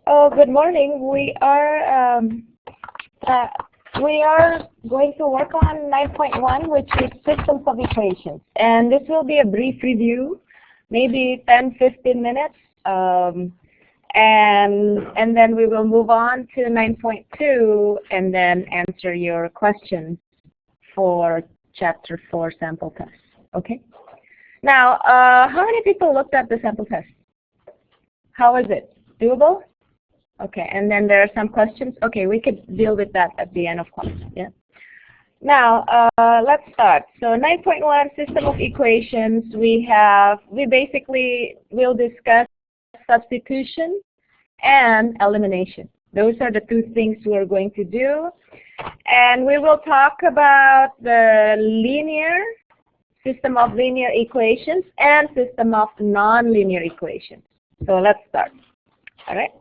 Oh, good morning. Uh, we are going to work on 9.1, which is systems of equations. And this will be a brief review, maybe 10-15 minutes. And then we will move on to 9.2 and then answer your questions for Chapter 4 sample test. Okay? Now, how many people looked at the sample test? How is it? Doable? Okay, and then there are some questions. Okay, we could deal with that at the end of class. Yeah. Now, let's start. So 9.1 system of equations. We basically will discuss substitution and elimination. Those are the two things we're going to do. And we will talk about the system of linear equations and system of nonlinear equations. So let's start. All right.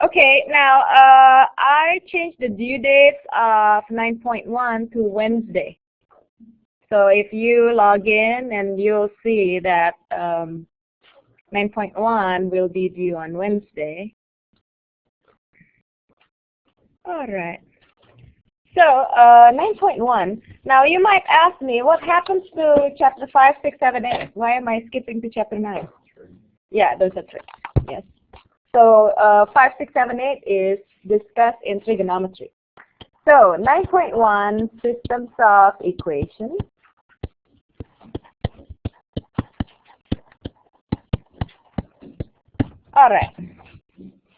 Okay, now I changed the due dates of 9.1 to Wednesday. So if you log in, and you'll see that 9.1 will be due on Wednesday. All right. So 9.1. Now you might ask me, what happens to chapter 5, 6, 7, 8? Why am I skipping to chapter 9? Yeah, those are tricks. Yes. So 5, 6, 7, 8 is discussed in trigonometry. So 9.1, systems of equations. All right.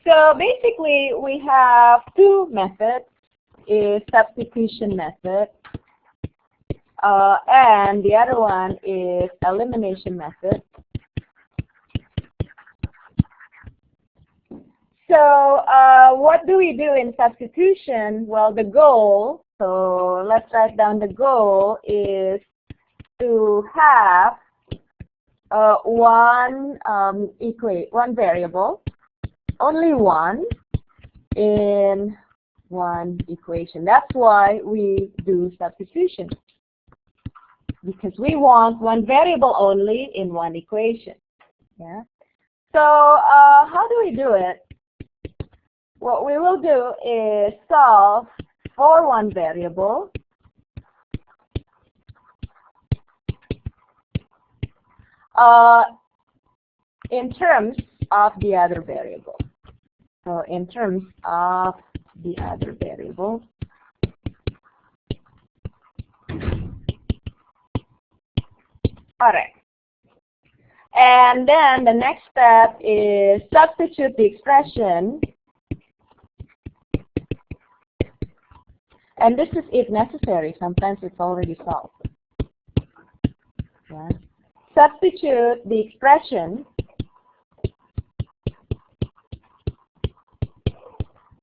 So basically, we have two methods: is substitution method, and the other one is elimination method. So what do we do in substitution? Well, the goal, so let's write down the goal, is to have one variable, only one, in one equation. That's why we do substitution, because we want one variable only in one equation. Yeah. So how do we do it? What we will do is solve for one variable in terms of the other variable. So in terms of the other variable. All right. And then the next step is substitute the expression. And this is if necessary. Sometimes it's already solved. Yeah. Substitute the expression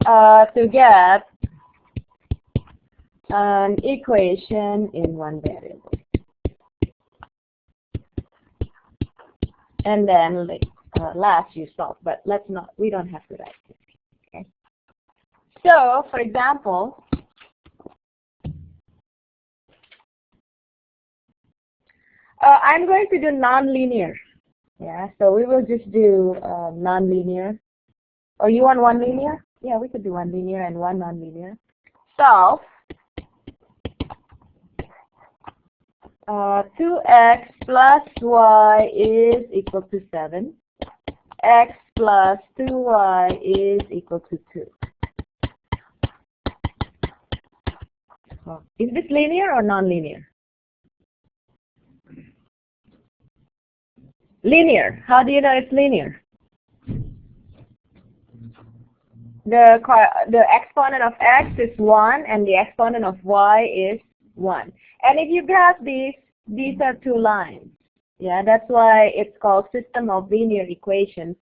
to get an equation in one variable. And then last you solve, but we don't have to write this. Okay. So, for example, I'm going to do nonlinear. Yeah, so we will just do nonlinear. Or you want one linear? Yeah, we could do one linear and one nonlinear. Solve 2x plus y is equal to 7. X plus 2y is equal to 2. Is this linear or nonlinear? Linear. How do you know it's linear? The exponent of x is 1 and the exponent of y is 1. And if you graph these are two lines. Yeah, that's why it's called system of linear equations.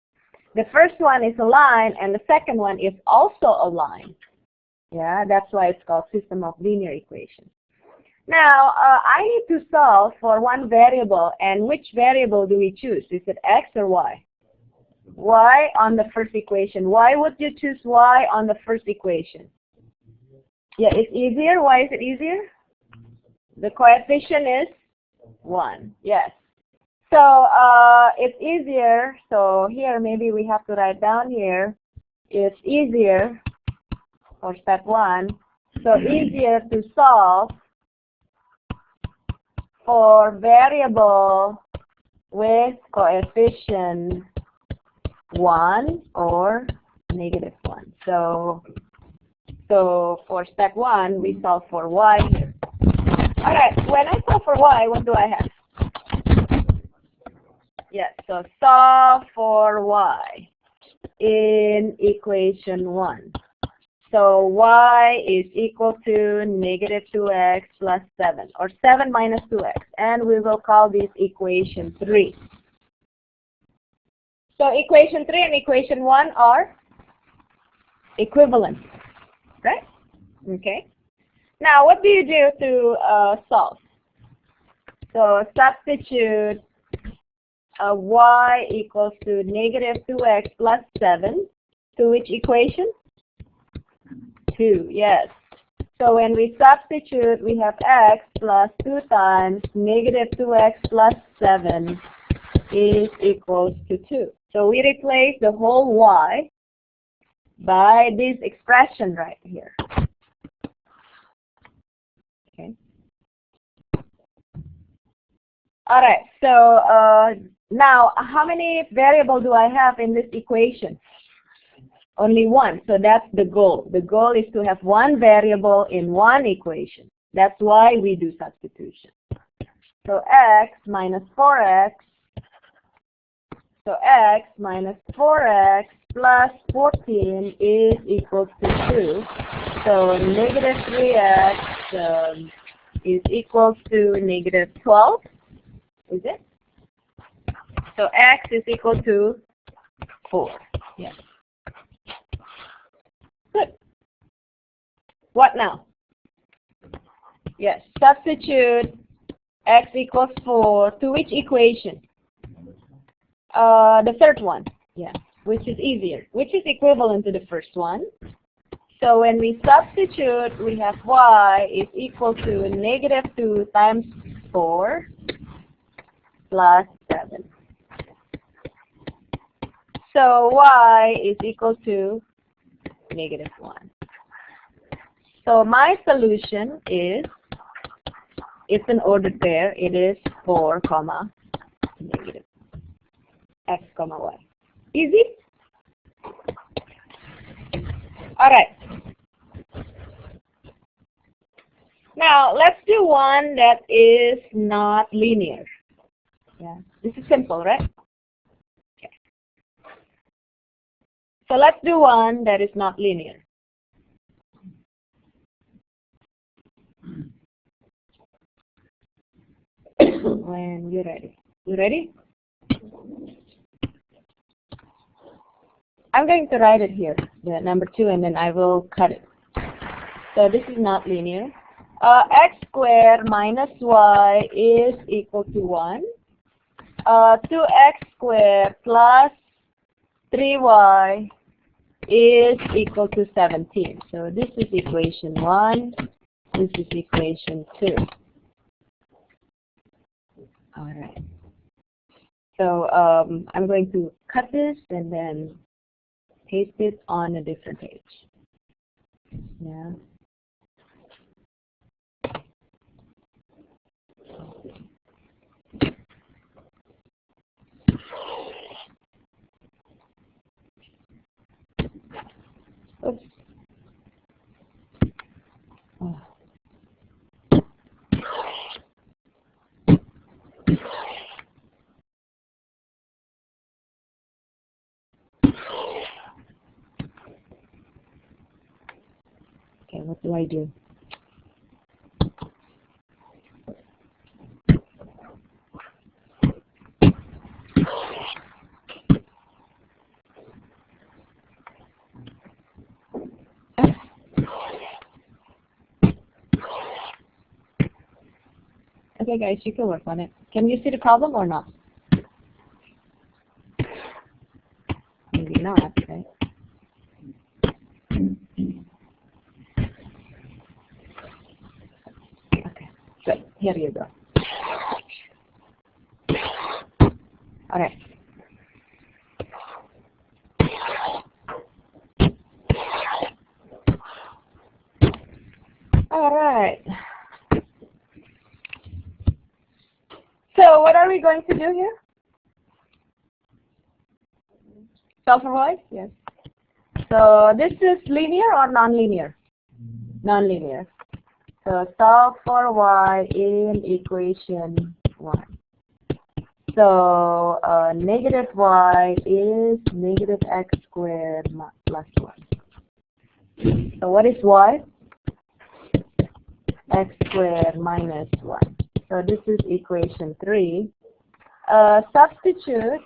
The first one is a line and the second one is also a line. Yeah, that's why it's called system of linear equations. Now, I need to solve for one variable, and which variable do we choose? Is it x or y? Y on the first equation. Why would you choose y on the first equation? Yeah, it's easier. Why is it easier? The coefficient is 1. Yes. So it's easier. So here maybe we have to write down here. It's easier for step 1. So easier to solve for variable with coefficient 1 or -1. So for step 1, we solve for y here. All right, when I solve for y, what do I have? Yes, so solve for y in equation 1. So y is equal to -2x plus 7, or 7 minus 2x, and we will call this equation 3. So equation 3 and equation 1 are equivalent, right? Okay. Now, what do you do to solve? So substitute y equals to -2x plus 7 to which equation? 2, yes. So when we substitute, we have x plus 2 times -2x plus 7 is equals to 2. So we replace the whole y by this expression right here. Okay. All right. So now, how many variables do I have in this equation? Only one. So that's the goal. The goal is to have one variable in one equation. That's why we do substitution. So x minus 4x. So x minus 4x plus 14 is equal to 2. So -3x is equal to -12. Is it? So x is equal to 4. Yes. Good. What now? Yes. Substitute x equals 4 to which equation? The third one. Yeah. Which is easier. Which is equivalent to the first one. So when we substitute, we have y is equal to -2 times 4 plus 7. So y is equal to -1. So my solution is, it's an ordered pair. It is 4, x, y. Easy? All right. Now, let's do one that is not linear. Yeah, this is simple, right? Okay. So let's do one that is not linear. When you're ready. You ready? I'm going to write it here, the number 2, and then I will cut it. So this is not linear. X squared minus y is equal to 1. 2x squared plus 3y is equal to 17. So this is equation 1. This is equation 2. All right. So I'm going to cut this and then paste it on a different page. Yeah. Oops. Oh. Okay, what do I do? Okay, guys, you can work on it. Can you see the problem or not? Maybe not, right? Okay, good. Here you go. All right. All right. So what are we going to do here? Solve for y? Yes. So this is linear or non-linear? Non-linear. So solve for y in equation 1. So negative y is negative x squared plus 1. So what is y? X squared minus 1. So this is equation 3. Substitute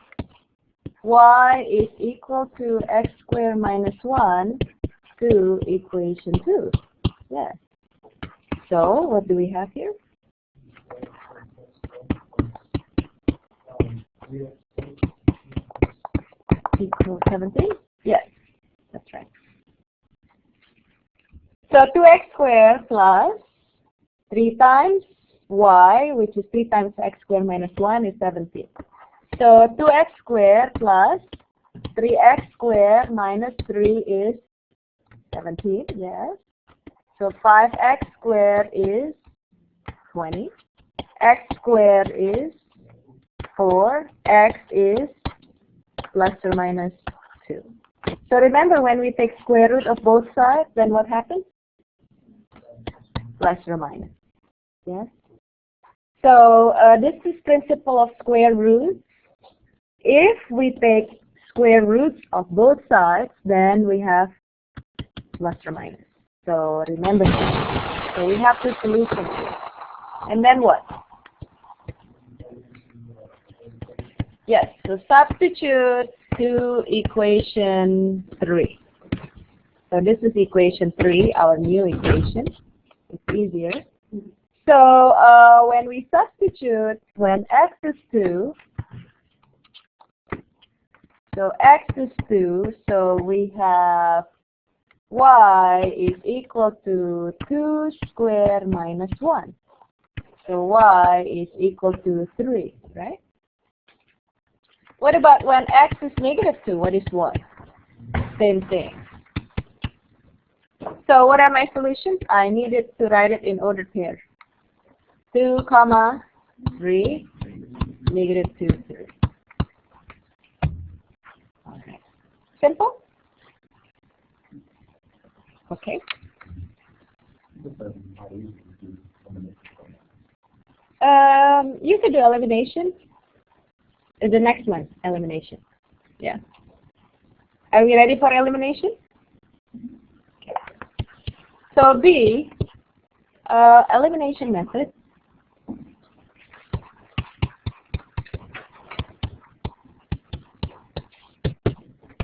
y is equal to x squared minus 1 to equation 2. Yes. So what do we have here? Equal 17? Yes, that's right. So 2x squared plus 3 times y, which is 3 times x squared minus 1 is 17. So 2x squared plus 3x squared minus 3 is 17, yes. So 5x squared is 20. X squared is 4. X is plus or minus 2. So remember, when we take square root of both sides, then what happens? Plus or minus. Yes. So this is principle of square roots. If we take square roots of both sides, then we have plus or minus. So remember that. So we have two solutions here. And then what? Yes, so substitute to equation 3. So this is equation 3, our new equation. It's easier. So when we substitute, when x is 2, so x is 2, so we have y is equal to 2 squared minus 1. So y is equal to 3, right? What about when x is negative 2? What is y? Same thing. So what are my solutions? I needed to write it in ordered pair. 2, 3, negative 2, 3. All right. Simple? Okay. You could do elimination. The next one, elimination. Yeah. Are we ready for elimination? Okay. So B, elimination method.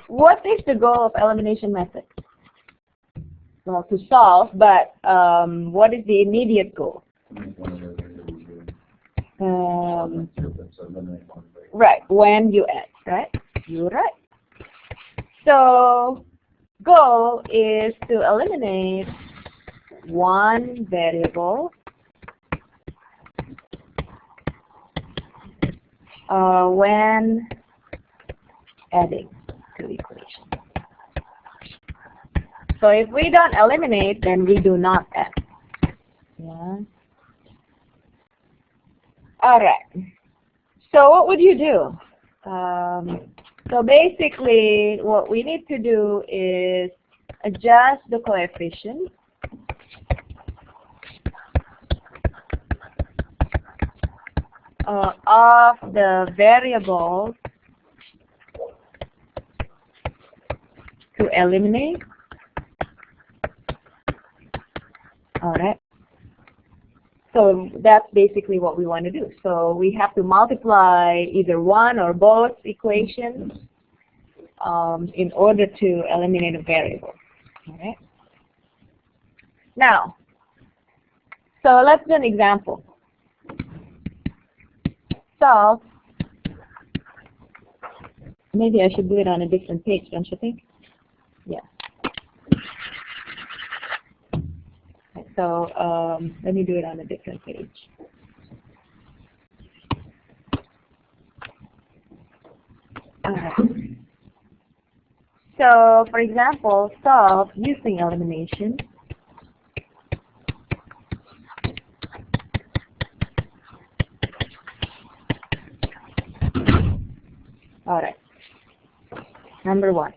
What is the goal of elimination method? Well, to solve, but what is the immediate goal? Right, when you add, right? You're right. So, goal is to eliminate one variable when adding to the equation. So if we don't eliminate, then we do not add. Yeah. All right. So what would you do? So basically, what we need to do is adjust the coefficient of the variables to eliminate. All right. So that's basically what we want to do. So we have to multiply either one or both equations in order to eliminate a variable. All right. Now, so let's do an example. So maybe I should do it on a different page, don't you think? Yeah. So let me do it on a different page. Alright. So, for example, solve using elimination. Alright. Number 1.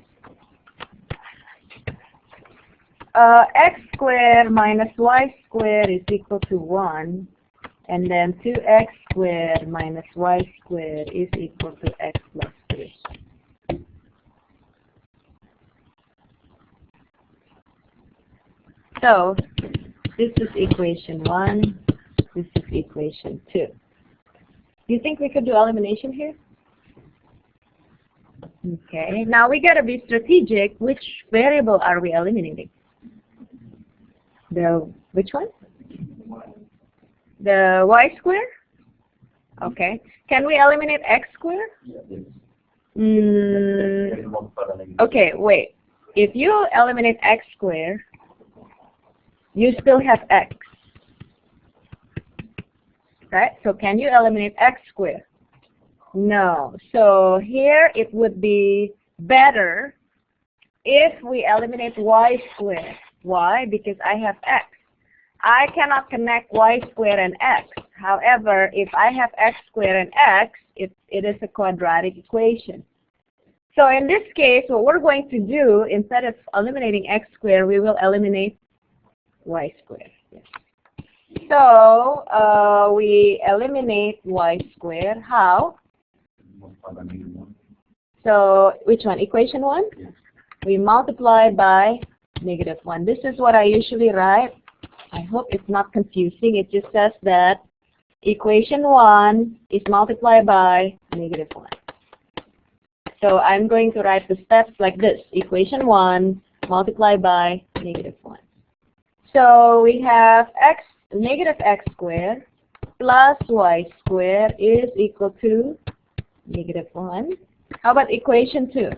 X squared minus y squared is equal to 1. And then 2x squared minus y squared is equal to x plus 3. So, this is equation 1. This is equation 2. Do you think we could do elimination here? Okay, now we got to be strategic. Which variable are we eliminating? Which one? The y square? Okay. Can we eliminate x squared? Okay, wait. If you eliminate x squared, you still have x. Right? So can you eliminate x squared? No. So here it would be better if we eliminate y squared. Why? Because I have x. I cannot connect y squared and x. However, if I have x squared and x, it is a quadratic equation. So in this case, what we're going to do, instead of eliminating x squared, we will eliminate y squared. Yes. So we eliminate y squared. How? So which one? Equation 1? Yes. We multiply by -1. This is what I usually write. I hope it's not confusing. It just says that equation 1 is multiplied by -1. So I'm going to write the steps like this. Equation 1 multiplied by -1. So we have negative x squared plus y squared is equal to -1. How about equation 2?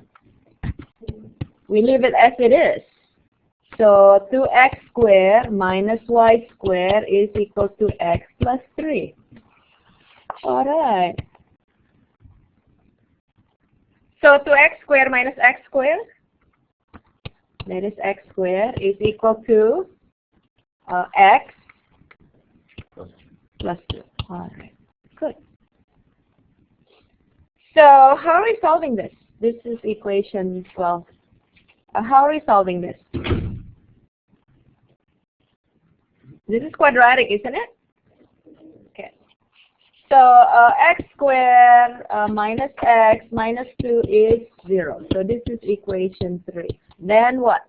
We leave it as it is. So 2x squared minus y squared is equal to x plus 3. Alright. So 2x squared minus x squared, that is x squared, is equal to x plus 2. Alright, good. So how are we solving this? This is equation 12. How are we solving this? This is quadratic, isn't it? Okay. So x squared minus x minus 2 is 0. So this is equation 3. Then what?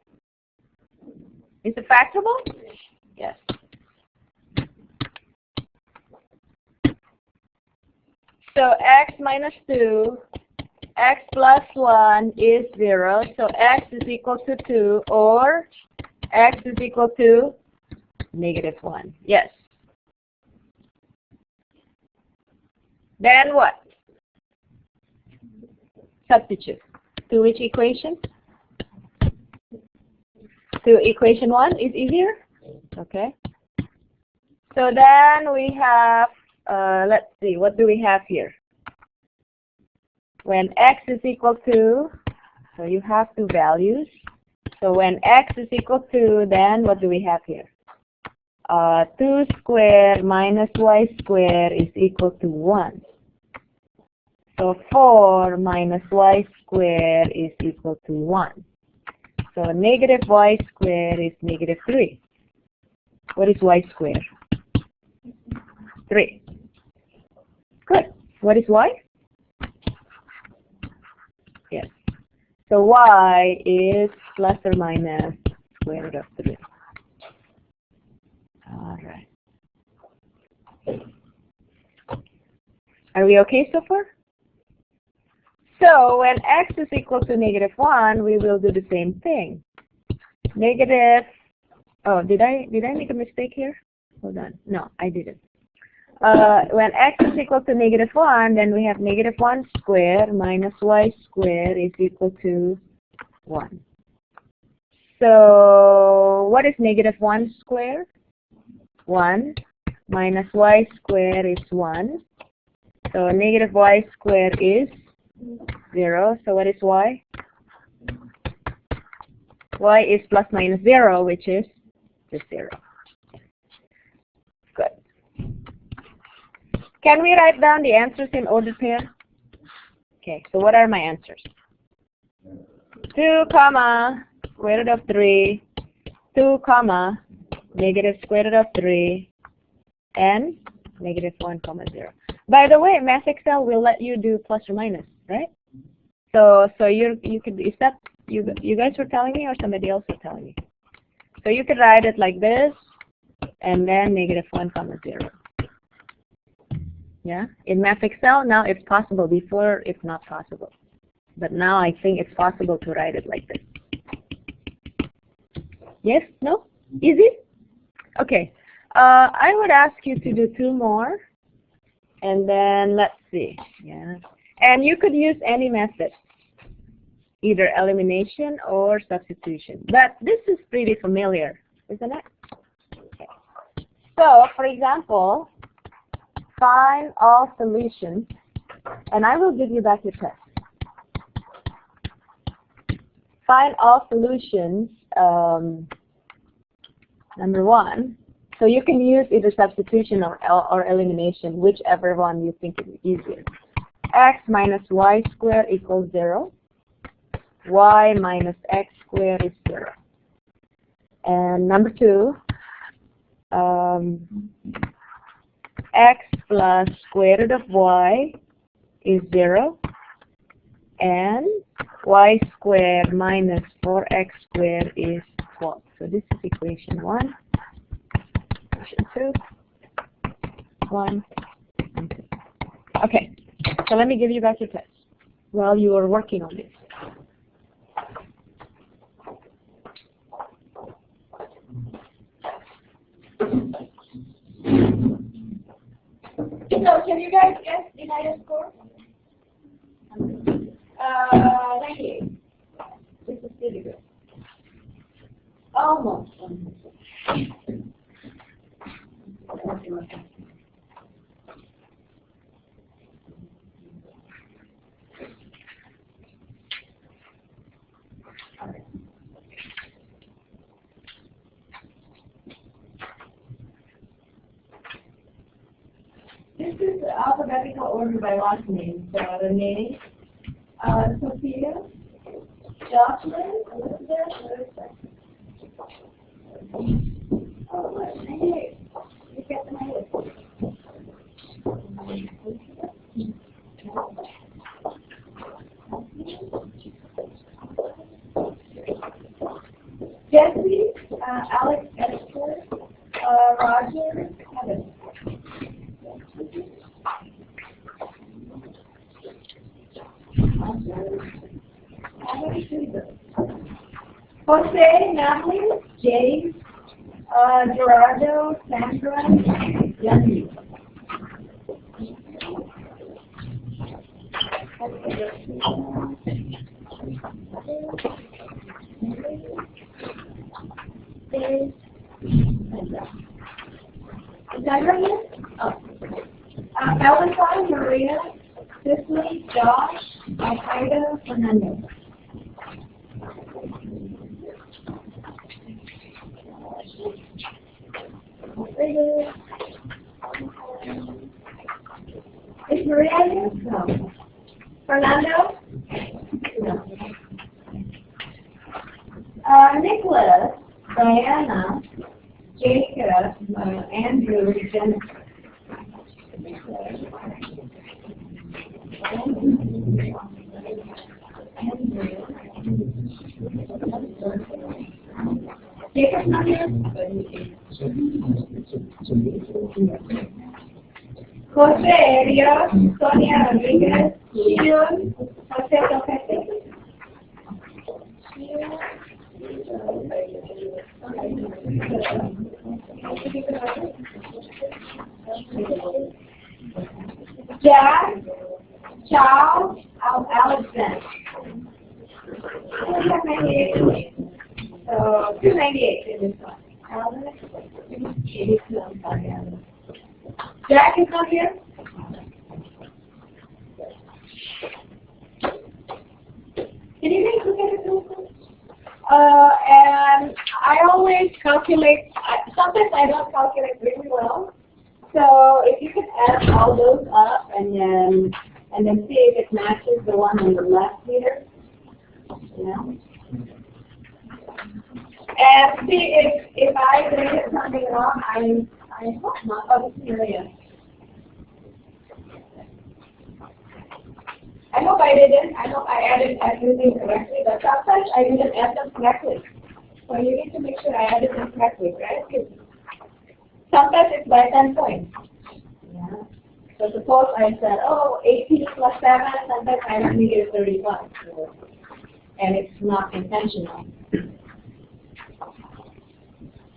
Is it factorable? Yes. So x minus 2, x plus 1 is 0. So x is equal to 2 or x is equal to -1. Yes. Then what? Substitute. To which equation? To equation 1 is easier? Okay. So then we have, let's see, what do we have here? When x is equal to, so you have two values. So when x is equal to, then what do we have here? 2 squared minus y squared is equal to 1. So 4 minus y squared is equal to 1. So negative y squared is -3. What is y squared? 3. Good. What is y? Yes. So y is plus or minus square root of 3. All right. Are we okay so far? So when x is equal to -1, we will do the same thing. Negative. Oh, did I make a mistake here? Hold on. No, I didn't. When x is equal to -1, then we have -1 squared minus y squared is equal to 1. So what is -1 squared? 1 minus y squared is 1. So negative y squared is 0. So what is y? Y is plus minus 0, which is just 0. Good. Can we write down the answers in ordered pair? Okay, so what are my answers? 2 comma square root of 3, 2 comma negative square root of 3, and negative 1 comma 0. By the way, Math Excel will let you do plus or minus, right? So you could, is that you guys were telling me or somebody else was telling me? So you could write it like this, and then negative 1 comma 0. Yeah, in Math Excel now it's possible. Before it's not possible, but now I think it's possible to write it like this. Yes? No? Easy? Okay. I would ask you to do 2 more, and then let's see. Yeah, and you could use any method, either elimination or substitution. But this is pretty familiar, isn't it? Okay. So, for example, find all solutions, and I will give you back your test. Find all solutions, number 1. So you can use either substitution or elimination, whichever one you think is easier. X minus y squared equals 0. Y minus x squared is 0. And number 2, x plus square root of y is 0. And y squared minus 4x squared is 12. So this is equation 1. Equation 2. 1 and 2. Okay, so let me give you back your test while you are working on this. So can you guys guess the higher score? 98. This is pretty good. Almost. This is alphabetical order by last name. So Renee, Sophia, Jocelyn, Elizabeth, hey, you get the name. Jesse, Alex, Esther, Roger, Kevin. Jose, Natalie, James, Gerardo, Sandra, Jenny. Is that right? Oh. Valentine, Maria, Cicely, Josh, Al-Qaeda, Fernando. Is Maria here? No. Fernando? No. Nicholas, Diana, Jacob, Andrew, Jennifer. Jacob's not here? Jose, Rios, Sonia Rodriguez, Shion, Jose Topete. Jack, Charles, Alexander. 298. So 298 in this one. Jack is not here? And I always calculate, sometimes I don't calculate really well. So if you could add all those up and then see if it matches the one on the left here. You know? And see if I did something wrong, I hope not. Oh, this is Maria. I hope I didn't. I hope I added everything correctly, but sometimes I didn't add them correctly. So you need to make sure I added them correctly, right? Because sometimes it's by 10 points. Yeah. So suppose I said, oh, 18 plus 7, sometimes I don't need it 35. And it's not intentional.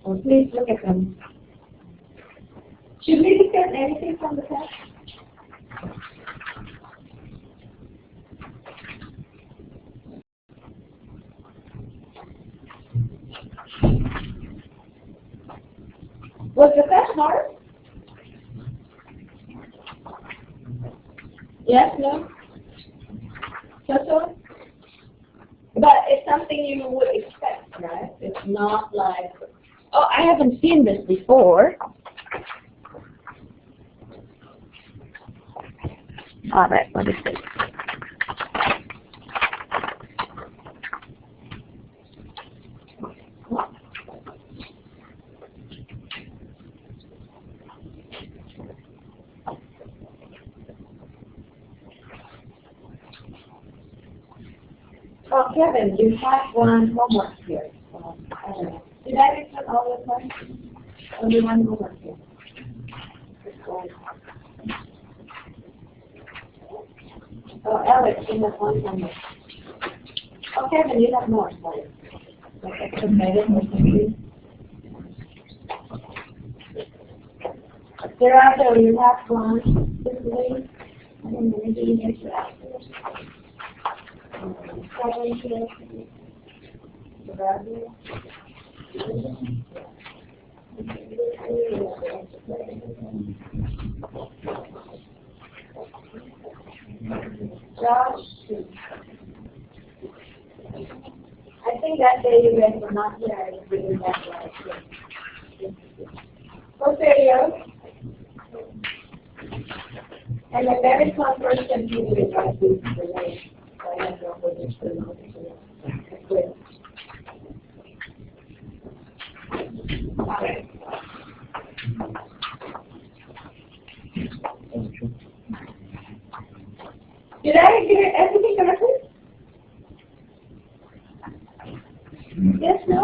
So please look at them. Should we discuss anything from the test? Was the test hard? Yes, no? So? But it's something you would expect, right? It's not like, oh, I haven't seen this before. All right, what is this? Oh, Kevin, you have one homework here. I don't know. Did I return all the questions? Only one homework here. Oh, Alex, you have one homework. Oh, Kevin, you have more. Sorry. Like extra credit or something. Gerardo, you have one. This way. I don't know, maybe you need to ask this. Josh, I think that day you guys were not here. I was reading that last. Rosario, and the very first person who did not do the name. Okay. Did I get everything correctly? Yes, no?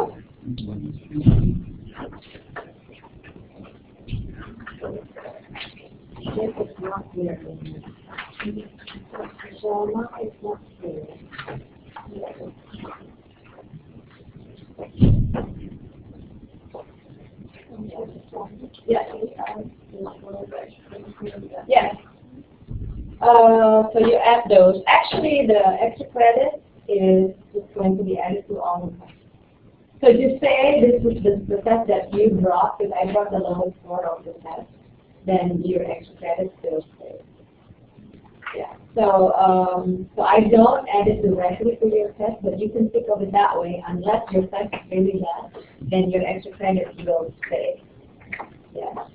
Yes, it's not here. So now it's not here. Yes. Yes. So you add those. Actually, the extra credit is going to be added to all of them. So just say this is the test that you brought, because I brought the lowest score of the test, then your extra credit still stays. Yeah. So I don't add it directly to your test, but you can think of it that way. Unless your test is really bad, then your extra credit will stay. Yeah.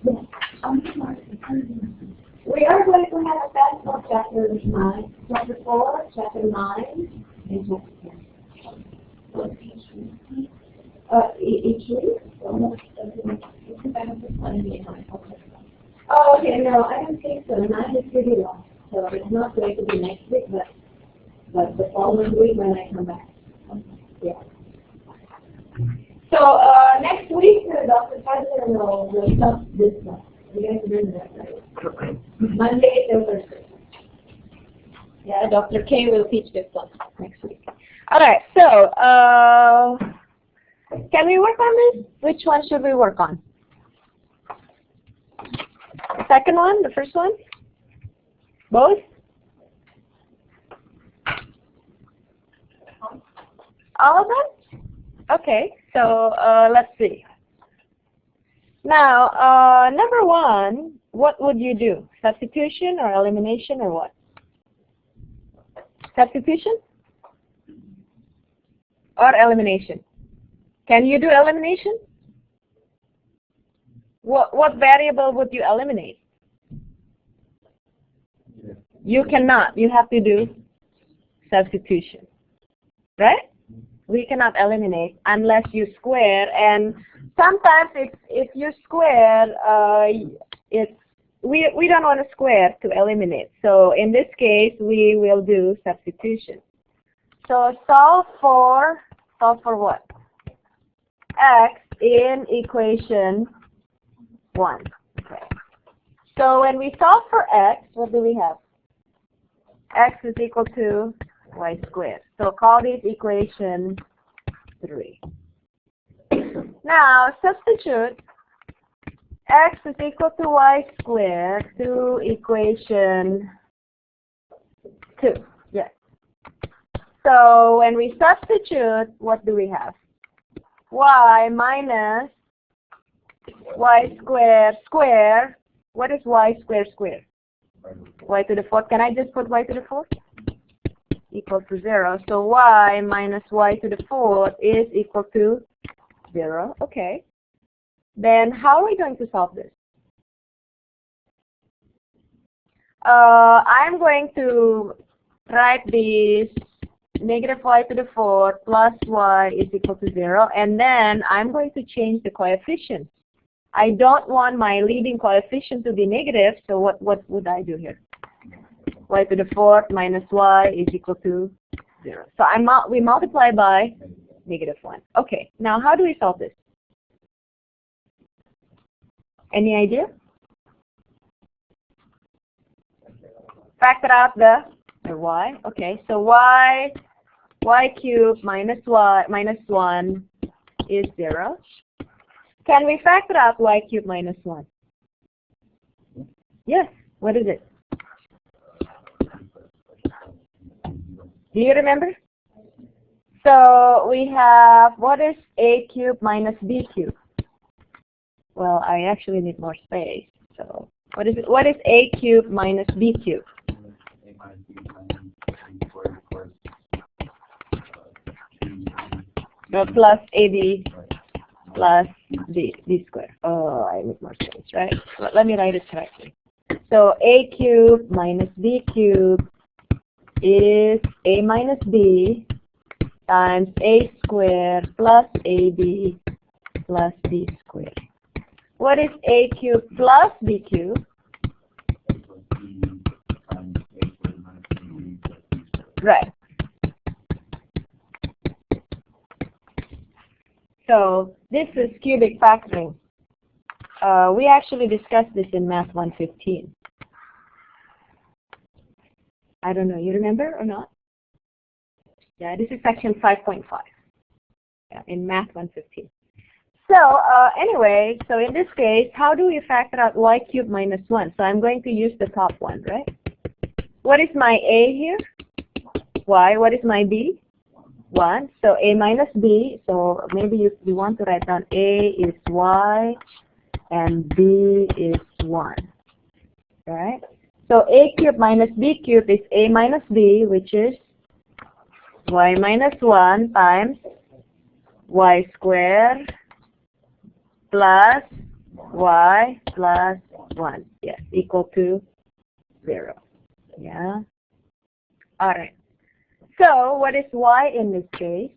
We are going to have a test for chapter 9, chapter 4, chapter 9, and chapter 10. Each week? Oh, okay, no, I don't think so. 9 is pretty long. So it's not going to be next week, but the following week when I come back. Yeah. So next week, Dr. President will stop this class. You guys remember that, right? Monday till Thursday. Yeah, Dr. K will teach this class next week. All right, so can we work on this? Which one should we work on? The second one? The first one? Both? All of them? Okay, so let's see. Now, number 1, what would you do? Substitution or elimination or what? Substitution or elimination? Can you do elimination? What variable would you eliminate? You cannot. You have to do substitution, right? We cannot eliminate unless you square, and sometimes if you square, we don't want to square to eliminate. So in this case, we will do substitution. So solve for what? X in equation 1. Okay. So when we solve for x, what do we have? X is equal to y squared. So call this equation 3. Now substitute x is equal to y squared to equation 2. Yes. So when we substitute, what do we have? Y minus y squared square. What is y squared square? Y to the 4th. Can I just put y to the 4th? Equal to 0. So y minus y to the 4th is equal to 0. Okay. Then how are we going to solve this? I'm going to write this negative y to the 4th plus y is equal to 0. And then I'm going to change the coefficient. I don't want my leading coefficient to be negative, so what would I do here? Y to the 4th minus y is equal to 0. So we multiply by negative 1. Okay, now how do we solve this? Any idea? Factor out the y. Okay, so y cubed minus y minus 1 is 0. Can we factor out y cubed minus 1? Yes. What is it? Do you remember? So we have, what is a cubed minus b cubed? Well, I actually need more space. So what is it? What is a cubed minus b cubed? No, plus ab plus b squared. Oh, I need more space, right? Let me write it correctly. So a cubed minus b cubed is a minus b times a squared plus ab plus b squared. What is a cubed plus b cubed? Right. So this is cubic factoring. We actually discussed this in Math 115. I don't know, you remember or not? Yeah, this is section 5.5 in Math 115. So anyway, so in this case, how do we factor out y cubed minus 1? So I'm going to use the top one, right? What is my a here? Y. What is my b? 1. So a minus b. So maybe if you want to write down a is y and b is 1. Right? So a cubed minus b cubed is a minus b, which is y minus 1 times y squared plus y plus 1. Yes, equal to 0. Yeah. All right. So what is y in this case?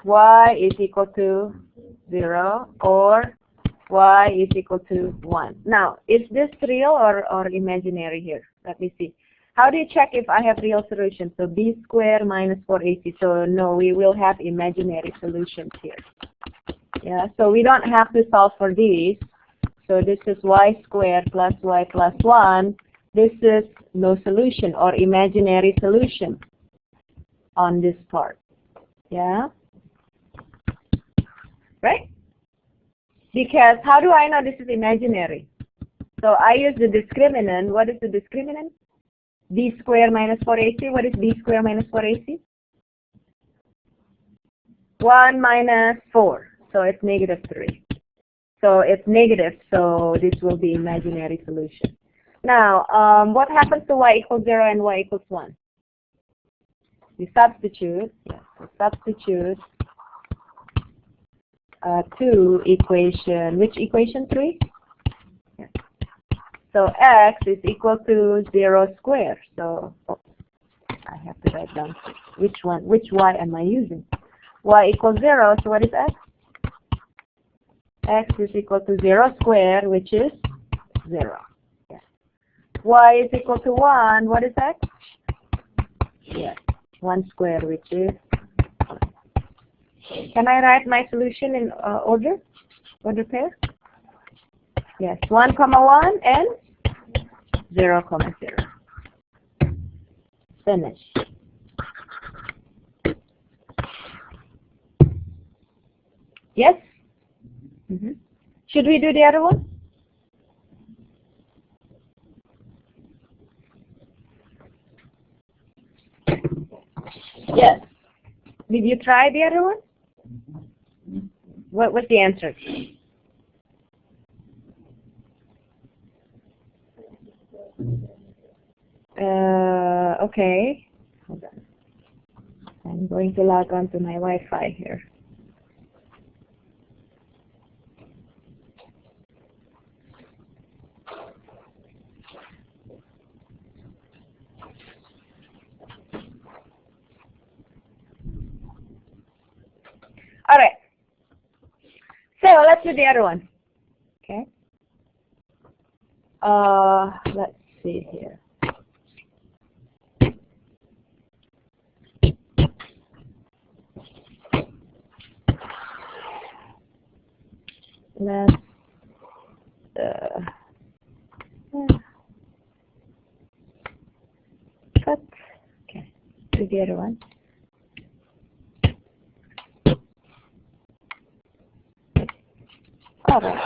Y is equal to 0 or y is equal to 1. Now, is this real or imaginary here? Let me see. How do you check if I have real solution? So b squared minus 4ac. So no, we will have imaginary solutions here. Yeah, so we don't have to solve for these. So this is y squared plus y plus 1. This is no solution or imaginary solution on this part. Yeah? Right? Because how do I know this is imaginary? So I use the discriminant. What is the discriminant? B squared minus 4ac. What is b squared minus 4ac? 1 minus 4. So it's negative 3. So it's negative, so this will be imaginary solution. Now, what happens to y equals 0 and y equals 1? we substitute, yes, we substitute to equation, which equation 3? Yes. So x is equal to 0 squared. So I have to write down which y am I using? Y equals 0, so what is x? X is equal to 0 squared, which is 0. Yes. Y is equal to 1, what is x? Yes, 1 squared, which is 1. Can I write my solution in order pair? Yes, 1 comma 1 and 0 comma 0. Finish. Yes? Should we do the other one? Yes. Did you try the other one? What was the answer? Okay. Hold on. I'm going to log on to my Wi-Fi here. All right. So let's do the other one. Okay. Let's see here. Let's cut. Okay. Do the other one. All right.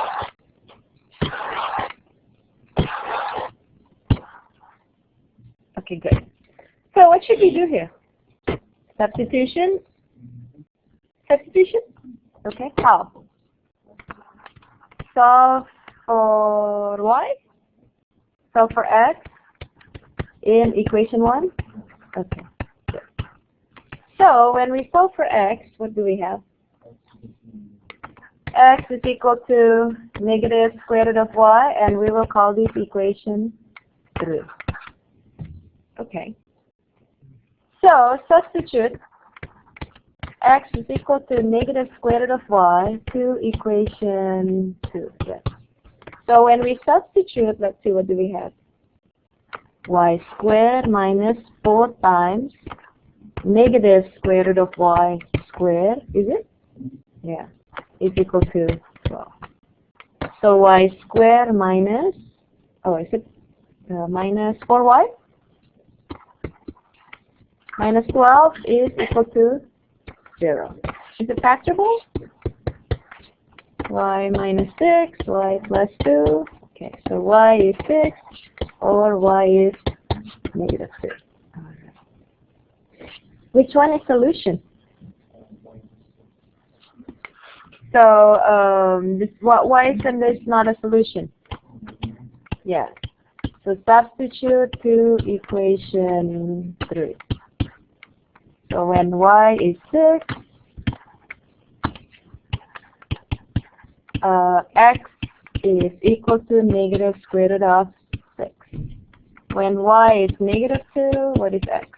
Okay, good. So what should we do here? Substitution? Substitution? Okay, how? Solve for y? Solve for x in equation 1? Okay, good. So when we solve for x, what do we have? X is equal to negative square root of y, and we will call this equation 3. Okay. So substitute x is equal to negative square root of y to equation 2. Yes. So when we substitute, let's see, what do we have? Y squared minus 4 times negative square root of y squared, is it? Yeah. Is equal to 12. So y squared minus, is it minus 4y? Minus 12 is equal to 0. Is it factorable? Y minus 6, y plus 2. Okay, so y is 6 or y is negative 6. Which one is solution? So why isn't this not a solution? Yeah. So substitute to equation 3. So when y is 6, x is equal to negative square root of 6. When y is negative 2, what is x?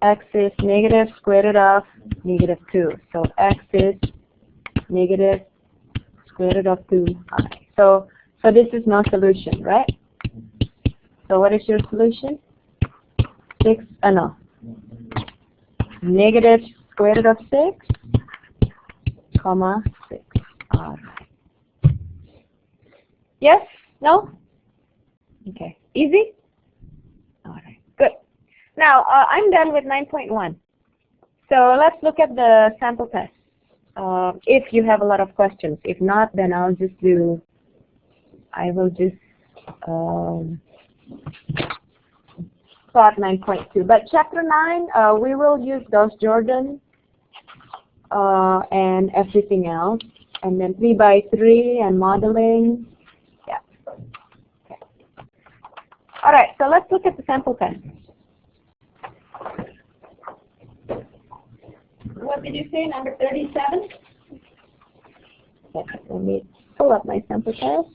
X is negative square root of negative 2. So x is negative square root of 2i. So this is no solution, right? So what is your solution? 6, no. Negative square root of 6, comma 6. All right. Yes? No? Okay. Easy? All right. Good. Now, I'm done with 9.1. So let's look at the sample test. If you have a lot of questions. If not, then I will just start 9.2. But chapter 9, we will use Gauss Jordan and everything else. And then 3 by 3 and modeling. Yeah. Okay. All right, so let's look at the sample test. did you say? Number 37? Okay, let me pull up my sample test.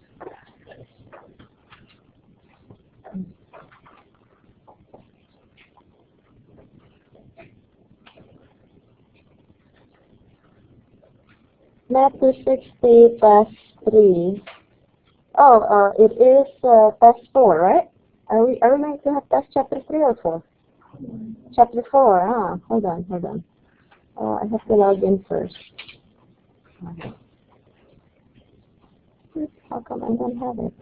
Math 260 test 3. Oh, it is test 4, right? Are we going to have test chapter 3 or 4? Chapter 4, hold on. I have to log in first. How come I don't have it?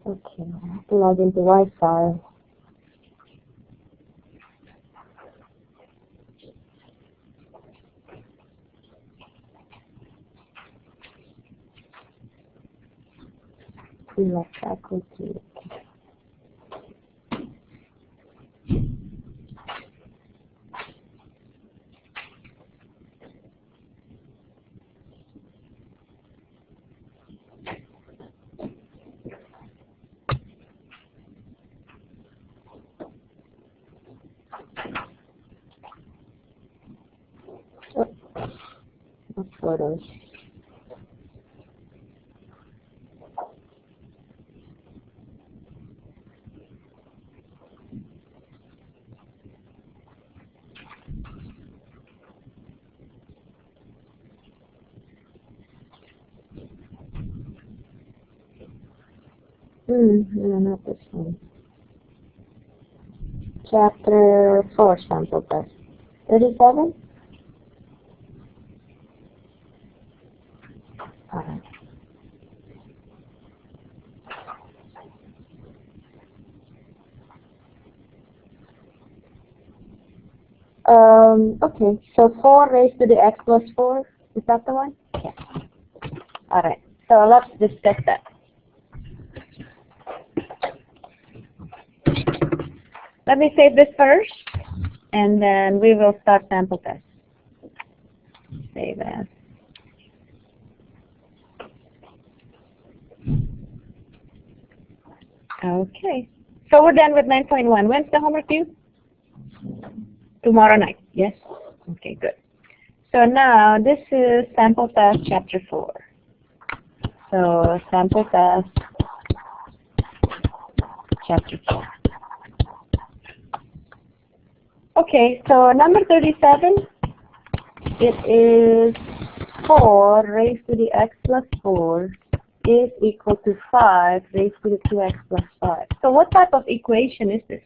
Okay, I have to log into Wi-Fi. Select faculty. Oh, photos. No, not this one. Chapter 4 sample test. 37? Alright. Okay, so 4 raised to the x plus 4, is that the one? Yeah. Alright, so let's discuss that. Let me save this first, and then we will start sample test. Save as. Okay, so we're done with 9.1. When's the homework due? Tomorrow night, yes? Okay, good. So now this is sample test chapter 4. So sample test chapter 4. Okay, so number 37, it is 4 raised to the x plus 4 is equal to 5 raised to the 2x plus 5. So what type of equation is this?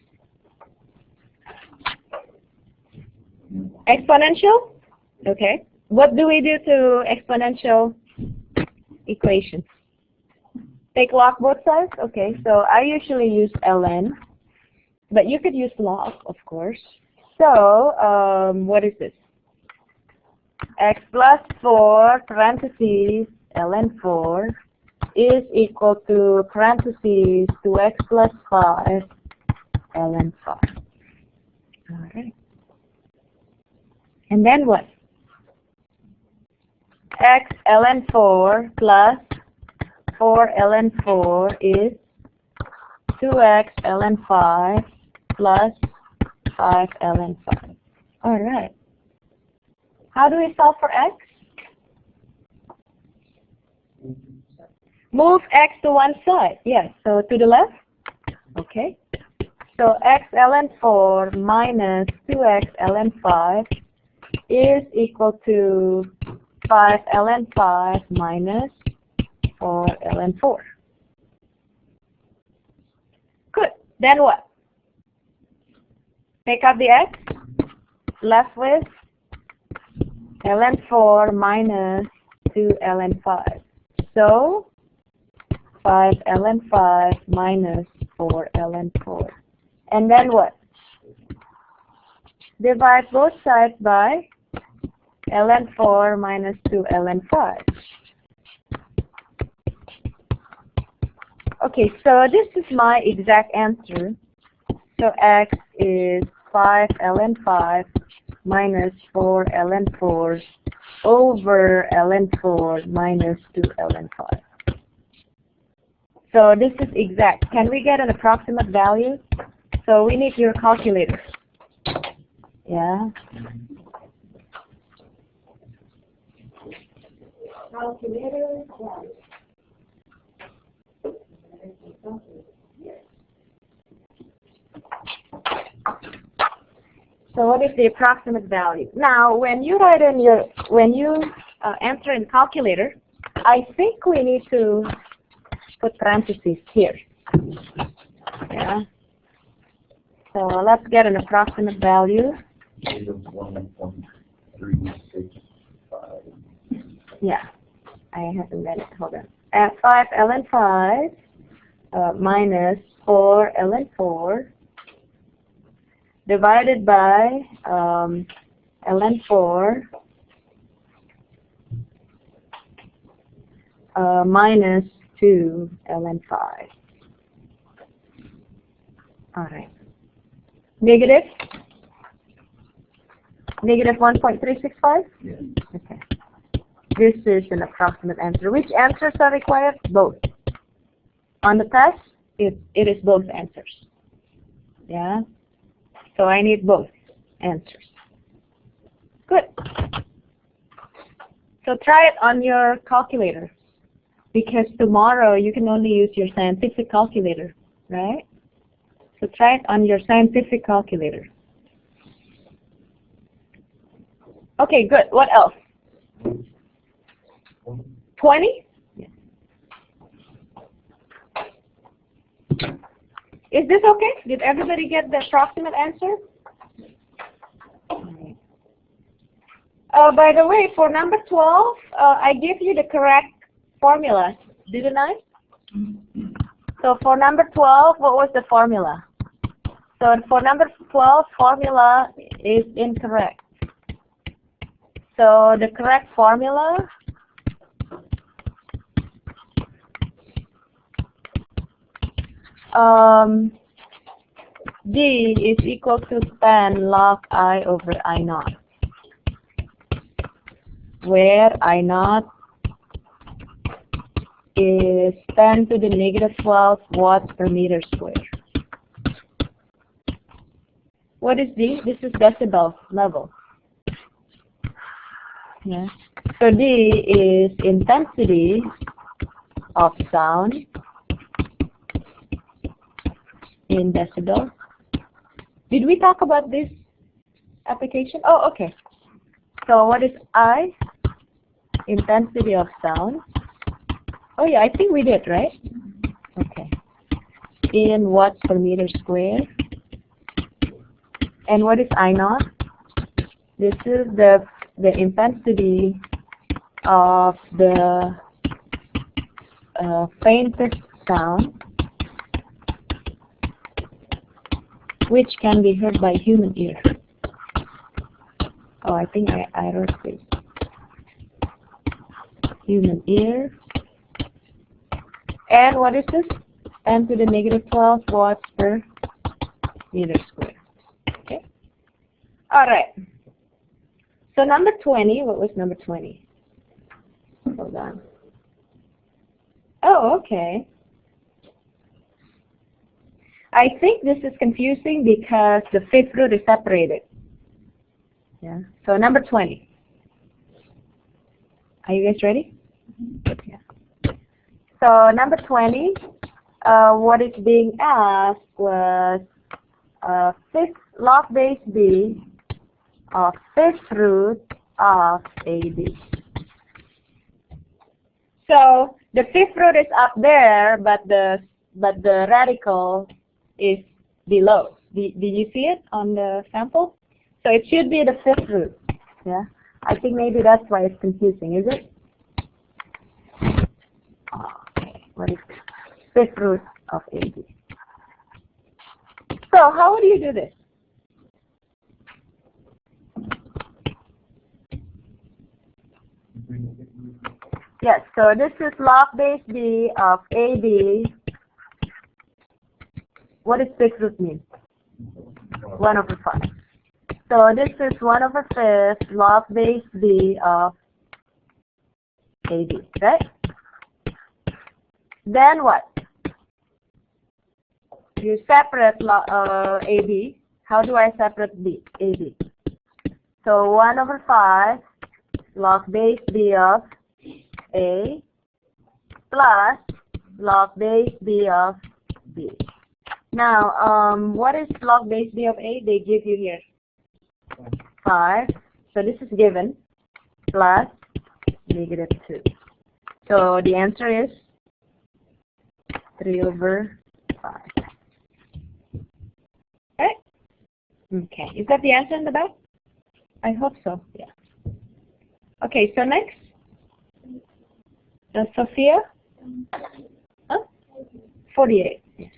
Exponential? Okay. What do we do to exponential equations? Take log both sides? Okay, so I usually use ln, but you could use log, of course. So, what is this? X plus 4 parentheses ln 4 is equal to parentheses 2x plus 5 ln 5. All right. And then what? X ln 4 plus 4 ln 4 is 2x ln 5 plus 5 ln 5. All right. How do we solve for x? Move x to one side. Yes, so to the left. Okay. So x ln 4 minus 2x ln 5 is equal to 5 ln 5 minus 4 ln 4. Good. Then what? Take out the x. Left with ln 4 minus 2 ln 5. So 5 ln 5 minus 4 ln 4. And then what? Divide both sides by ln 4 minus 2 ln 5. Okay, so this is my exact answer. So x is 5 ln 5 minus 4 ln 4 over ln 4 minus 2 ln 5. So this is exact. Can we get an approximate value? So we need your calculator. Yeah. Calculator. So what is the approximate value? Now, when you answer in calculator, I think we need to put parentheses here. Yeah. So let's get an approximate value. Yeah, I haven't read it. Hold on. 5 ln 5 minus 4 ln 4 divided by ln 4 minus 2 ln 5. All right. Negative 1.365? Yes. Okay. This is an approximate answer. Which answers are required? Both. On the test, it is both answers. Yeah? So I need both answers. Good. So try it on your calculator. Because tomorrow you can only use your scientific calculator, right? So try it on your scientific calculator. Okay, good. What else? 20? Yes. Is this okay? Did everybody get the approximate answer? By the way, for number 12, I gave you the correct formula, didn't I? So for number 12, what was the formula? So for number 12, formula is incorrect. So the correct formula D is equal to 10 log I over I naught, where I naught is 10 to the negative 12 watts per meter square. What is D? This is decibel level. Yeah. So D is intensity of sound in decibel. Did we talk about this application? Oh, okay. So what is I? Intensity of sound. Oh yeah, I think we did, right? Okay. In watts per meter square. And what is I naught? This is the intensity of the faintest sound, which can be heard by human ear. Oh, I think I wrote this. Human ear. And what is this? 10 to the negative 12 watts per meter square. Okay. All right. So number 20, what was number 20? Hold on. Oh, okay. I think this is confusing because the fifth root is separated. Yeah. So number 20. Are you guys ready? Yeah. So number 20, what is being asked was fifth log base B of fifth root of AB. So the fifth root is up there, but the radical is below. Did you see it on the sample? So it should be the fifth root. Yeah. I think maybe that's why it's confusing, is it? Okay. What is fifth root of AB? So how would you do this? Yes, so this is log base B of AB. What does fifth root mean? 1 over 5. So this is 1 over 5 log base B of AB, right? Then what? You separate AB. How do I separate AB? So 1 over 5 log base b of a plus log base b of b. Now, what is log base b of a? They give you here 5. So this is given plus negative 2. So the answer is 3 over 5. Right? Okay. Is that the answer in the back? I hope so. Yeah. Okay. So next, Sophia. Huh? 48. Yes.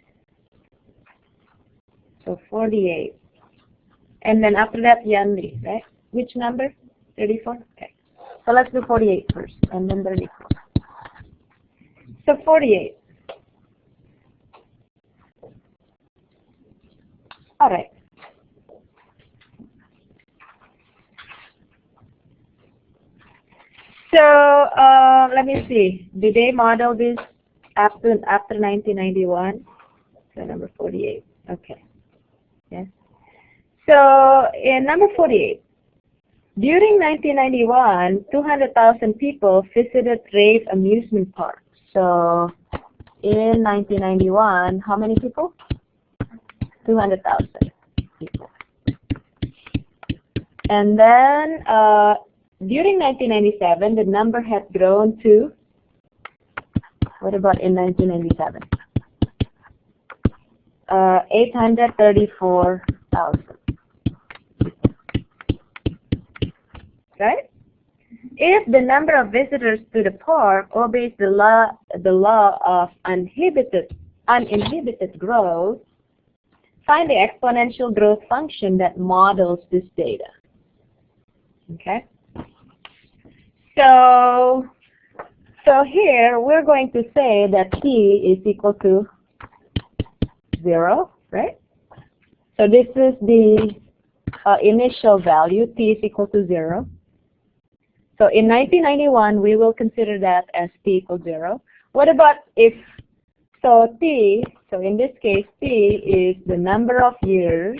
So 48. And then after that, Yanli, right? Which number? 34? Okay. So let's do 48 first, and then 34. So 48. All right. So let me see. Did they model this after 1991? So number 48. Okay. Yes. So in number 48, during 1991, 200,000 people visited Rave amusement park. So in 1991, how many people? 200,000 people. And then during 1997, the number had grown to, what about in 1997? 834,000. Right? If the number of visitors to the park obeys the law of uninhibited growth, find the exponential growth function that models this data. Okay? So here we're going to say that t is equal to 0, right? So this is the initial value, t is equal to 0. So in 1991, we will consider that as t equals 0. What about if, so t, so in this case, t is the number of years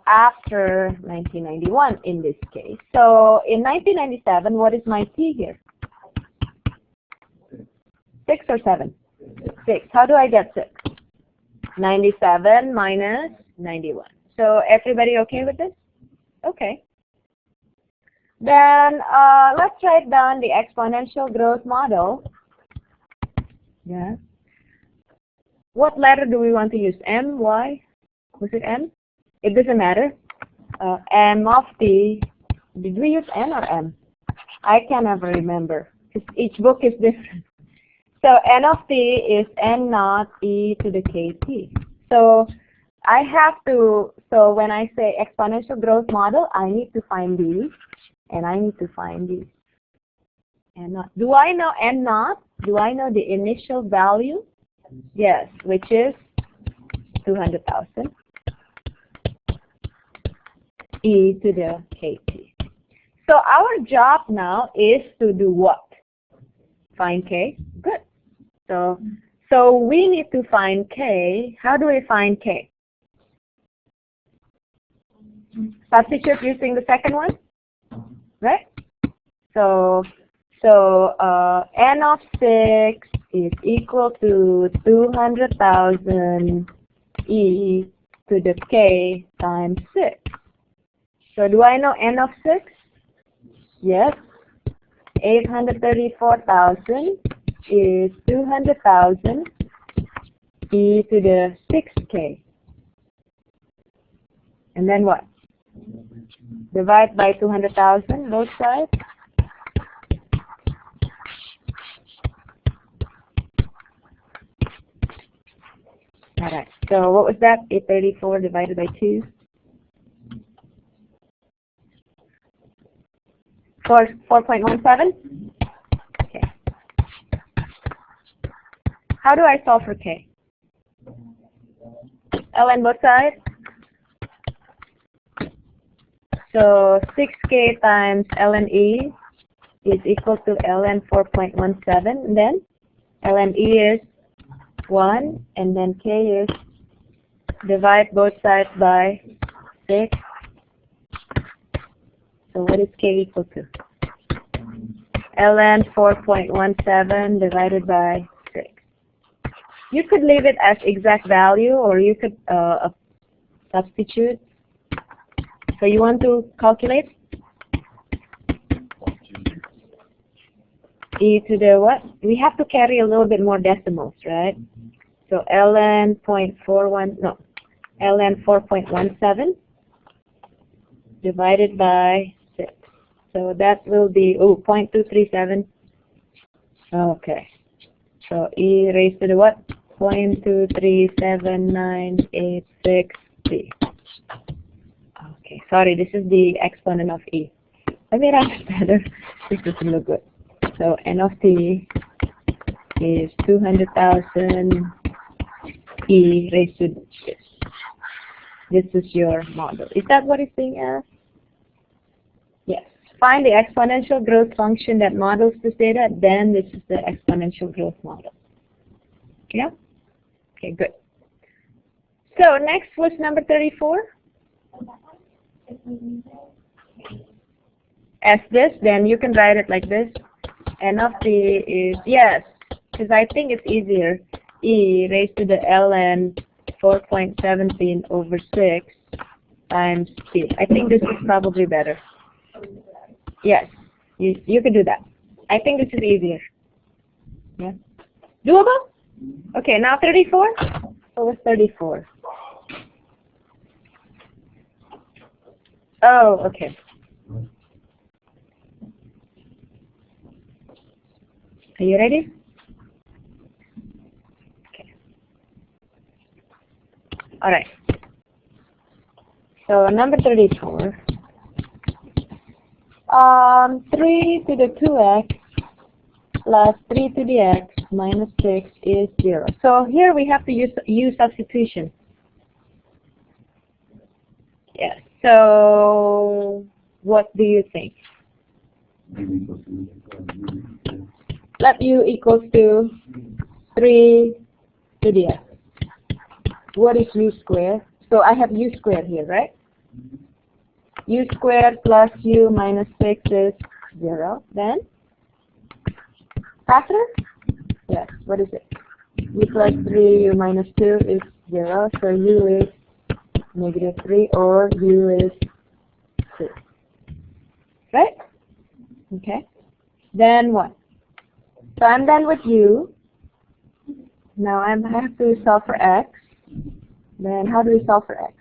after 1991 in this case. So in 1997, what is my t here? 6 or 7? 6. How do I get 6? 97 minus 91. So everybody okay with this? Okay. Then let's write down the exponential growth model. Yeah. What letter do we want to use? M, Y? Was it M? It doesn't matter. M of t. Did we use N or M? I can never remember. Each book is different. So N of t is N naught e to the kt. So I have to, so when I say exponential growth model, I need to find these, and I need to find these. N naught. Do I know N naught? Do I know the initial value? Yes, which is 200,000 e to the kt. So our job now is to do what? Find k. Good. So we need to find k. How do we find k? Substitute using the second one, right? So n of 6 is equal to 200,000 e to the k times 6. So do I know n of 6? Yes. 834,000 is 200,000 e to the 6k. And then what? Divide by 200,000 both sides. Alright, so what was that? 834 divided by 2. 4.17? Okay. How do I solve for k? ln both sides? So 6k times ln e is equal to ln 4.17. And then ln e is 1, and then k is divide both sides by 6. So what is K equal to? ln 4.17 divided by 6. You could leave it as exact value, or you could substitute. So you want to calculate? E to the what? We have to carry a little bit more decimals, right? So ln 4.17 divided by 6. So that will be 0.237. Okay. So e raised to the what? 0.2379863. Okay. Sorry, this is the exponent of e. Let me write it better. This doesn't look good. So n of t is 200,000 e raised to this. This is your model. Is that what it's being asked? Yes. Find the exponential growth function that models this data. Then this is the exponential growth model. Yeah? Okay, good. So next was number 34. As this, then you can write it like this. N of t is, yes, because I think it's easier. E raised to the ln 4.17 over 6 times t. I think this is probably better. Yes, you can do that. I think this is easier. Yeah. Doable? Okay, now 34? What was 34? Oh, okay. Are you ready? Okay. All right. So number 34. 3 to the 2x plus 3 to the x minus 6 is 0. So here we have to use substitution. Yes. So what do you think? Let u equals to 3 to the x. What is u squared? So I have u squared here, right? U squared plus u minus 6 is 0. Then, factor? Yes, what is it? U plus 3, u minus 2 is 0. So u is negative 3 or u is 2. Right? Okay. Then what? So I'm done with u. Now I have to solve for x. Then how do we solve for x?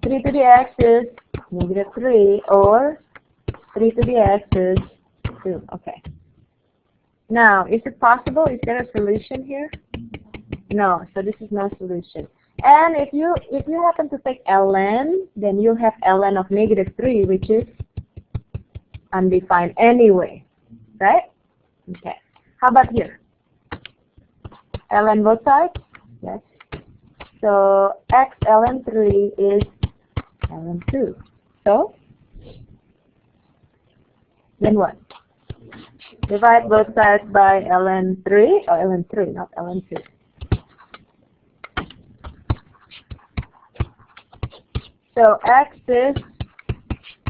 3 to the x is negative 3, or 3 to the x is 2. Okay. Now, is it possible? Is there a solution here? No. So this is no solution. And if you happen to take ln, then you'll have ln of negative 3, which is undefined anyway. Right? Okay. How about here? ln both sides? Yes. So x ln 3 is ln 2. So then what? Divide both sides by ln 3, or ln 3, not ln 2. So x is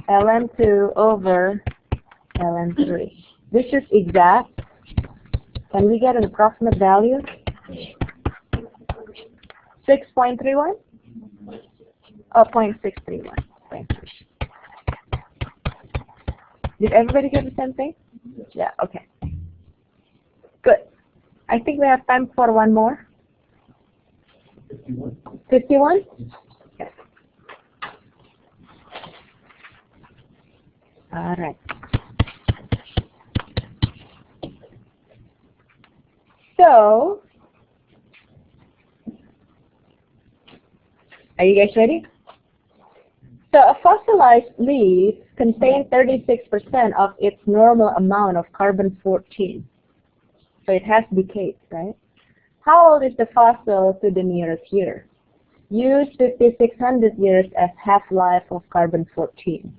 ln 2 over ln 3. This is exact. Can we get an approximate value? 6.31? Or 0.631? Did everybody get the same thing? Yeah, okay. Good. I think we have time for one more. 51? Yes. All right. So, are you guys ready? So a fossilized leaf contains 36% of its normal amount of carbon-14. So it has decayed, right? How old is the fossil to the nearest year? Use 5,600 years as half-life of carbon-14.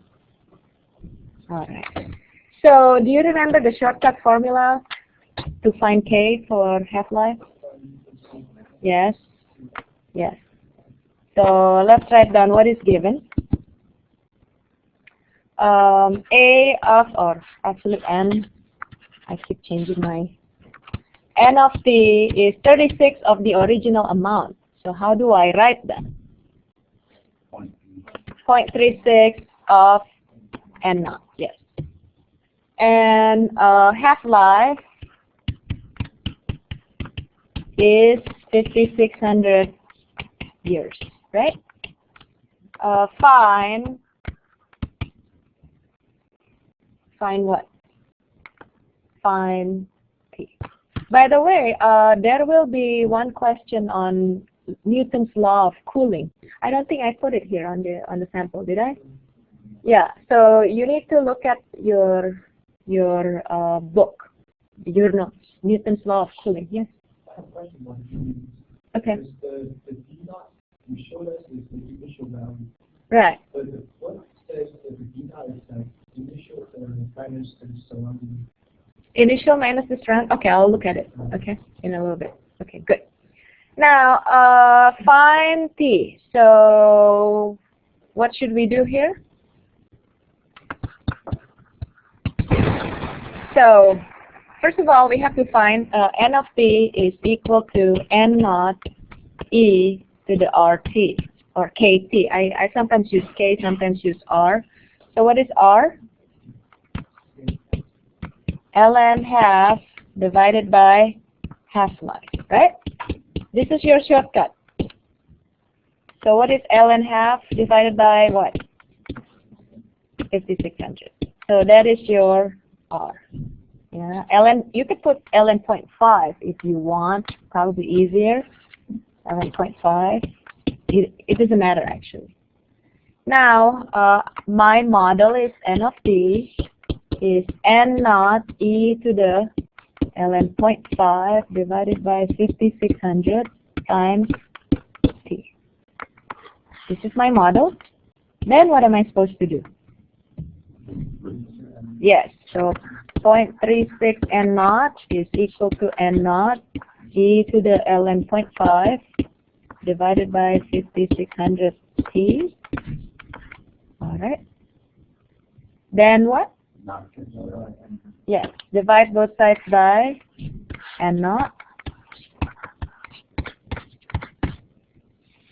All right. So do you remember the shortcut formula to find K for half-life? Yes. Yes. So let's write down what is given. A of, or actually N, I keep changing my, N of T is 36 of the original amount. So how do I write that? 0.36 of N naught, yes. And half-life is 5,600 years, right? Find what? Find T. By the way, there will be one question on Newton's law of cooling. I don't think I put it here on the sample, did I? Yeah. So you need to look at your book, your notes. Newton's law of cooling. Yes. Okay. The D naught you showed us is the initial value. Right. But what says that the D naught is the initial minus the surrounding? Initial minus the surround. Okay, I'll look at it. Okay, in a little bit. Okay, good. Now, find T. So, what should we do here? So, first of all, we have to find N of T is equal to N naught E to the RT, or KT. I sometimes use K, sometimes use R. So, what is R? ln half divided by half-life, right? This is your shortcut. So what is ln half divided by what? 5,600. So that is your R. Yeah, ln, you could put ln 0.5 if you want, probably easier. ln 0.5. It doesn't matter actually. Now, my model is N of T is N naught E to the ln 0.5 divided by 5,600 times T. This is my model. Then what am I supposed to do? Yes, so 0.36 N naught is equal to N naught E to the ln 0.5 divided by 5,600 T. Alright. Then what? Yes, divide both sides by N naught.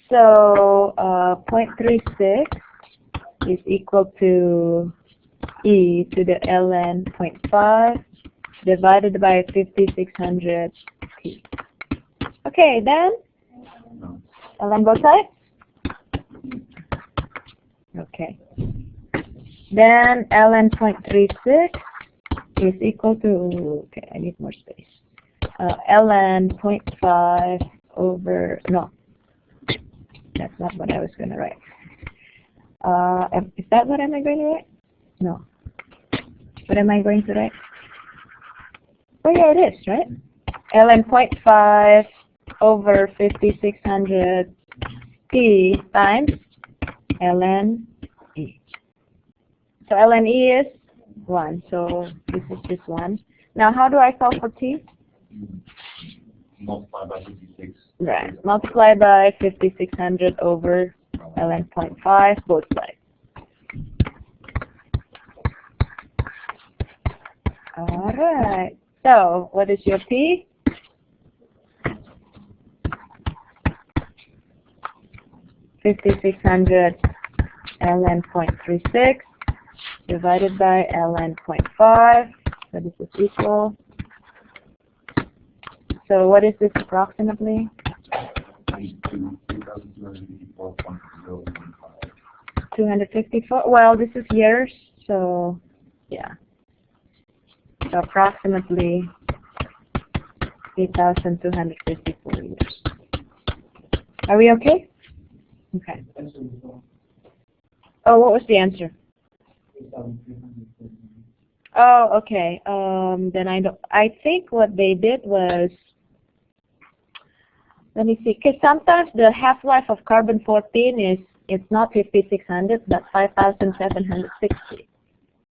So 0.36 is equal to E to the ln 0.5 divided by 5,600 T. Okay, then ln both sides. Okay. Then ln 0.36 is equal to, okay, I need more space. Ln 0.5 over, no, that's not what I was going to write. Is that what am I going to write? No. What am I going to write? Oh yeah, it is, right? Ln 0.5 over 5,600 T times ln E. So ln E is 1, so this is just 1. Now how do I solve for T? Multiply by 56. Right, multiply by 5,600 over ln 0.5, both sides. Alright, so what is your T? $5,600 ln 0.36 divided by ln 0.5. So this is equal. So what is this approximately? 254. Well, this is years, so yeah. So approximately 3,254 years. Are we okay? Okay. Oh, what was the answer? Oh, okay. Then I think what they did was, let me see, because sometimes the half-life of carbon-14 it's not 5,600, but 5,760.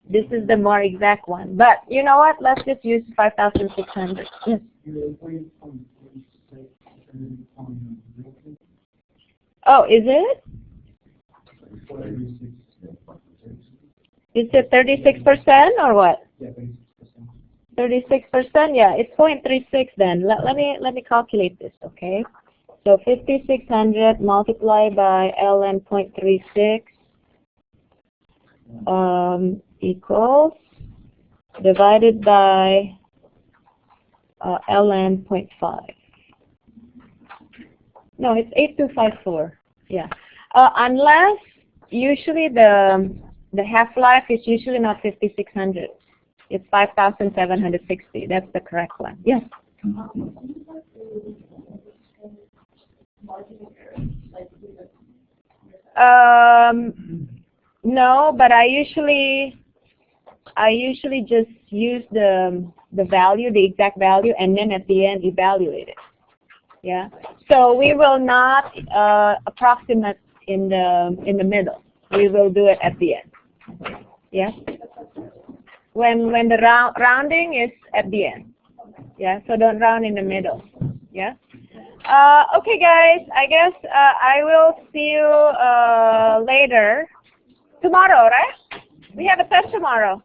This is the more exact one. But you know what? Let's just use 5,600. Yes. Oh, is it? Is it 36% or what? Yeah, 36%. 36%, yeah, it's 0.36 then. Let me calculate this, okay? So 5600 multiplied by ln 0.36 equals divided by ln 0.5. No, it's 8254. Yeah, unless usually the half-life is usually not 5600. It's 5760. That's the correct one. Yes. No, but I usually just use the value, the exact value, and then at the end evaluate it. Yeah. So we will not approximate in the middle. We will do it at the end. Yeah. When the rounding is at the end. Yeah. So don't round in the middle. Yeah. Okay, guys. I guess I will see you later. Tomorrow, right? We have a test tomorrow.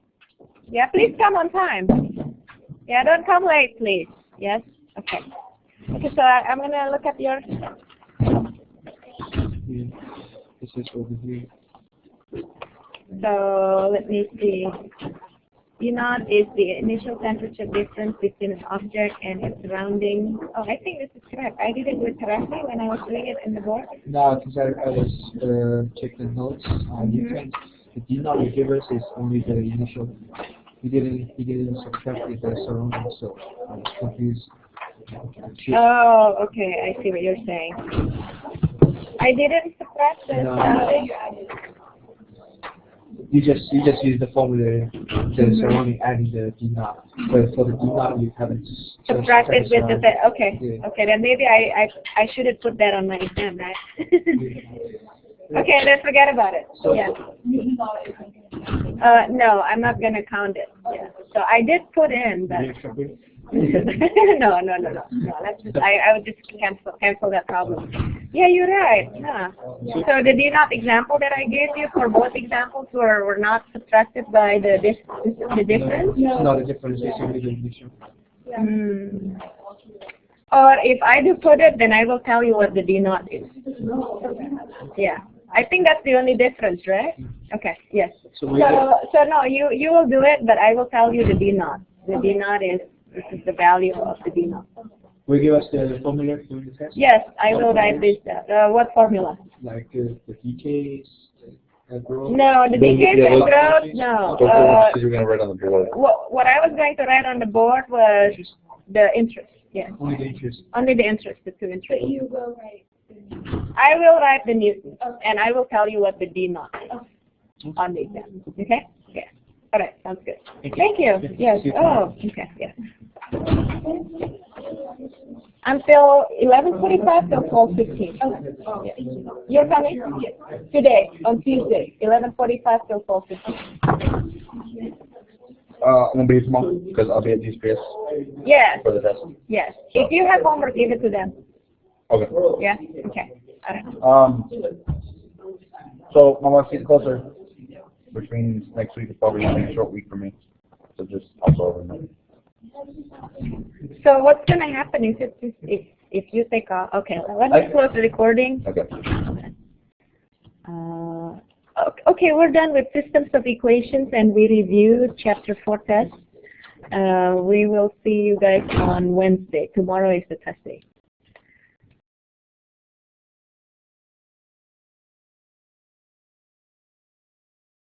Yeah. Please come on time. Yeah. Don't come late, please. Yes. Okay. Okay. So I'm gonna look at your. Yeah. This is over here. So let me see. D naught is the initial temperature difference between an object and its surrounding. Oh, I think this is correct. I did it correctly when I was doing it in the board. No, because I was checking the notes. Difference. The D naught you give us is only the initial. He didn't subtract it as surrounding, so I was confused. Oh, okay. I see what you're saying. I didn't subtract the surrounding. You just use the formula, the surrounding adding the D naught. But for the D naught, you haven't Subtracted with the surrounding. okay. Yeah. Okay, then maybe I should have put that on my exam, right? Okay, then forget about it. So, Yeah. No, I'm not gonna count it. Yeah. So I did put in, but no. Let's just I would just cancel that problem. Yeah, you're right. Yeah. So the D naught example that I gave you for both examples were not subtracted by the difference. No, the difference is only the initial. Or if I do put it, then I will tell you what the D naught is. Yeah. I think that's the only difference, right? Okay. Yes. So no, you will do it, but I will tell you the D naught. The D naught is the value of the D naught. Will you give us the formula for the test? Yes, I will write this down. What formula? Like the decays, growth? No, the decays and growth, no. You're going to write on the board. What I was going to write on the board was the interest. Yes. Only the interest. Only the interest, the two interests. But you will write. I will write the Newton, and I will tell you what the D naught is on the exam. Okay? Yes. All right. Sounds good. Thank you. Yes. Oh, okay. Yes. Until 11:45 till 12:15. Yes. You're coming? Yes. Today, on Tuesday, 11:45 till 12:15. I'm going to be tomorrow because I'll be at GPS Yes. for the test. Yes. If you have homework, give it to them. Okay. Yeah? Okay. All right. So my wife's getting closer, which means next week is probably going to be a short week for me. So just also over me. So what's going to happen if you take off? Okay, let me close the recording. Okay. Okay, we're done with systems of equations, and we reviewed chapter 4 test. We will see you guys on Wednesday. Tomorrow is the test day.